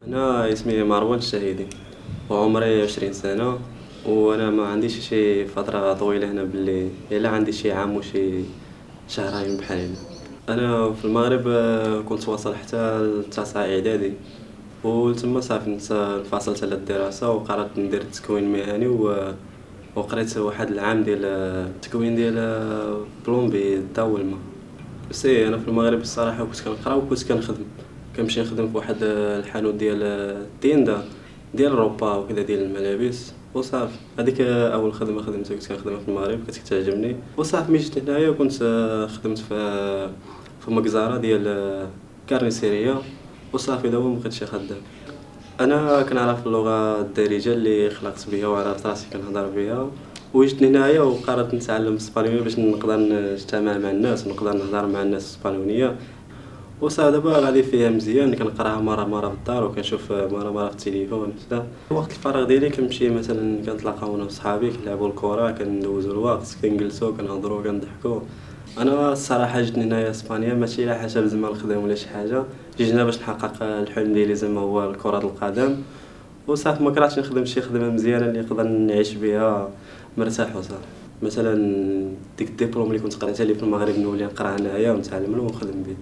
أنا اسمي مروان الشهيدي وعمري 20 سنة. وأنا ما عنديش شي فترة طويلة هنا باللي إلا عندي شي عام وشي شهرين بحال هنا. أنا في المغرب كنت واصل حتى لتاسعة إعدادي، وتما صافي انفصلت على الدراسة وقررت ندير التكوين المهني وقريت واحد العام ديال التكوين ديال بلومبي الضو والما. سي انا في المغرب الصراحه كنت كنقرا وكنت كنخدم، كنمشي نخدم في واحد الحانوت ديال التيندا ديال الروبا وكذا ديال الملابس وصافي. هذيك اول خدمه خدمتها كنت كنخدمها في المغرب، كانت كتعجبني وصافي. ملي جيت هنايا كنت خدمت في مجزره ديال كارنيسيريا وصافي. دابا مبقيتش خدام. انا كنعرف اللغه الدارجه اللي خلقت بها وعرفت راسي كنهضر بها، وجيت هنايا وقررت نتعلم الاسبانيول باش نقدر نجتمع مع الناس ونقدر نهضر مع الناس الاسبانيوليه. وصافي دابا غادي فيها مزيان، كنقراها مره في الدار وكنشوف مره في التليفون كذا. وقت الفراغ ديالي كنمشي مثلا كنتلاقاو انا وصحابي كنلعبوا الكره، كندوزوا الوقت، كنجلسوا كنهضروا كنضحكوا. انا الصراحه جيت هنايا اسبانيا ماشي على حسب زعما الخدمه ولا شي حاجه، جيت هنا باش نحقق الحلم ديالي زعما هو كرة القدم وصافي. ما كرهتش نخدم شي خدمه مزيانه اللي نقدر نعيش بها مرتاح وصافي. مثلا ديك الدبلوم اللي كنت قريتها اللي في المغرب نولي نقراها هنايا ونتعلم ونخدم به.